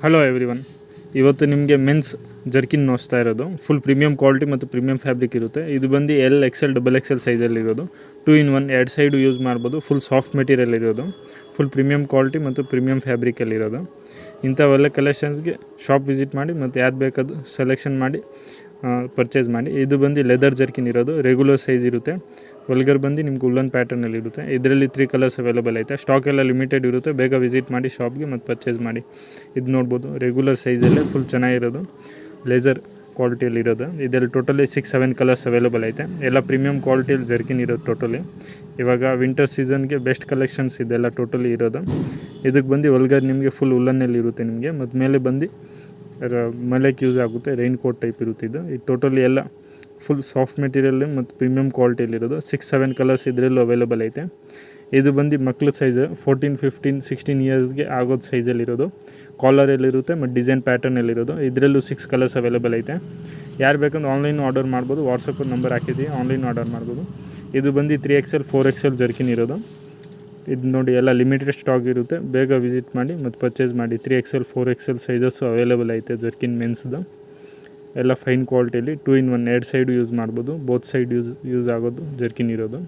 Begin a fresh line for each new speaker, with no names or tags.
Hello everyone. ಇವತ್ತು ನಿಮಗೆ men's jerkin ನೋಡ್ತಾ ಇರೋದು ಫುಲ್ ಪ್ರೀಮಿಯಂ ಕ್ವಾಲಿಟಿ ಮತ್ತು ಪ್ರೀಮಿಯಂ ಫ್ಯಾಬ್ರಿಕ್ ಇರುತ್ತೆ. ಇದು ಬಂದು XL XXL ಸೈಜಲ್ಲಿ ಇರೋದು. 2 in 1 ಎರಡು ಸೈಡು ಯೂಸ್ ಮಾಡ್ಬೋದು. ಫುಲ್ ಸಾಫ್ಟ್ ಮೆಟೀರಿಯಲ್ ಇರೋದು, ಫುಲ್ ಪ್ರೀಮಿಯಂ ಕ್ವಾಲಿಟಿ ಮತ್ತು ಪ್ರೀಮಿಯಂ ಫ್ಯಾಬ್ರಿಕಲ್ಲಿರೋದು. ಇಂಥವೆಲ್ಲ ಕಲೆಕ್ಷನ್ಸ್ಗೆ ಶಾಪ್ ವಿಸಿಟ್ ಮಾಡಿ ಮತ್ತು ಯಾವ್ದು ಬೇಕಾದ್ರು ಸೆಲೆಕ್ಷನ್ ಮಾಡಿ ಪರ್ಚೇಸ್ ಮಾಡಿ. ಇದು ಬಂದು ಲೆದರ್ ಜರ್ಕಿನ್ ಇರೋದು, ರೆಗ್ಯುಲರ್ ಸೈಜ್ ಇರುತ್ತೆ. ಒಳಗರ್ ಬಂದು ನಿಮ್ಗೆ ಉಲ್ಲನ್ ಪ್ಯಾಟರ್ನಲ್ಲಿ ಇರುತ್ತೆ. ಇದರಲ್ಲಿ 3 ಕಲರ್ಸ್ ಅವೈಲೇಬಲ್ ಐತೆ. ಸ್ಟಾಕ್ ಎಲ್ಲ ಲಿಮಿಟೆಡ್ ಇರುತ್ತೆ. ಬೇಗ ವಿಸಿಟ್ ಮಾಡಿ ಶಾಪ್ಗೆ ಮತ್ತು ಪರ್ಚೇಸ್ ಮಾಡಿ. ಇದು ನೋಡ್ಬೋದು, ರೆಗ್ಯುಲರ್ ಸೈಜಲ್ಲೇ ಫುಲ್ ಚೆನ್ನಾಗಿರೋದು, ಲೇಸರ್ ಕ್ವಾಲಿಟಿಯಲ್ಲಿರೋದು. ಇದರಲ್ಲಿ ಟೋಟಲಿ 6-7 ಕಲರ್ಸ್ ಅವೈಲೇಬಲ್ ಐತೆ. ಎಲ್ಲ ಪ್ರೀಮಿಯಂ ಕ್ವಾಲಿಟಿಯಲ್ಲಿ ಜರ್ಕಿನ್ ಇರೋದು ಟೋಟಲಿ. ಇವಾಗ ವಿಂಟರ್ ಸೀಸನ್ಗೆ ಬೆಸ್ಟ್ ಕಲೆಕ್ಷನ್ಸ್ ಇದೆಲ್ಲ ಟೋಟಲಿ ಇರೋದು. ಇದಕ್ಕೆ ಬಂದು ಒಳಗಡೆ ನಿಮಗೆ ಫುಲ್ ಉಲ್ಲನ್ನಲ್ಲಿ ಇರುತ್ತೆ ನಿಮಗೆ. ಮತ್ತು ಮೇಲೆ ಬಂದು ಮಳೆಗೆ ಯೂಸ್ ಆಗುತ್ತೆ, ರೈನ್ ಕೋಟ್ ಟೈಪ್ ಇರುತ್ತೆ. ಇದು ಟೋಟಲಿ ಎಲ್ಲ ಫುಲ್ ಸಾಫ್ಟ್ ಮೆಟೀರಿಯಲ್ ಮತ್ತು ಪ್ರೀಮಿಯಂ ಕ್ವಾಲಿಟಿಯಲ್ಲಿರೋದು. 6-7 ಕಲರ್ಸ್ ಇದರಲ್ಲೂ ಅವೈಲೇಬಲ್ ಐತೆ. ಇದು ಬಂದು ಮಕ್ಳ ಸೈಜ್ 14, 15, 16 ಇಯರ್ಸ್ಗೆ ಆಗೋದು ಸೈಜಲ್ಲಿರೋದು. ಕಾಲರಲ್ಲಿರುತ್ತೆ ಮತ್ತು ಡಿಸೈನ್ ಪ್ಯಾಟರ್ನಲ್ಲಿರೋದು. ಇದರಲ್ಲೂ 6 ಕಲರ್ಸ್ ಅವೈಲೇಬಲ್ ಐತೆ. ಯಾರು ಬೇಕಂದ್ರೆ ಆನ್ಲೈನ್ ಆರ್ಡರ್ ಮಾಡ್ಬೋದು. ವಾಟ್ಸಪ್ ನಂಬರ್ ಹಾಕಿದ್ದೀವಿ, ಆನ್ಲೈನ್ ಆರ್ಡರ್ ಮಾಡ್ಬೋದು. ಇದು ಬಂದು 3XL 4XL ಜರ್ಕಿನ್ ಇರೋದು. ಇದು ನೋಡಿ, ಎಲ್ಲ ಲಿಮಿಟೆಡ್ ಸ್ಟಾಕ್ ಇರುತ್ತೆ. ಬೇಗ ವಿಸಿಟ್ ಮಾಡಿ ಮತ್ತು ಪರ್ಚೇಸ್ ಮಾಡಿ. 3XL 4XL ಸೈಜಸ್ಸು ಅವೈಲೇಬಲ್ ಐತೆ ಜರ್ಕಿನ್ ಮೆನ್ಸ್ದು. ಎಲ್ಲ ಫೈನ್ ಕ್ವಾಲಿಟಿಯಲ್ಲಿ 2 in 1 ಎರಡು ಸೈಡು ಯೂಸ್ ಮಾಡ್ಬೋದು. ಬೋತ್ ಸೈಡ್ ಯೂಸ್ ಆಗೋದು ಜರ್ಕಿನ್ ಇರೋದು.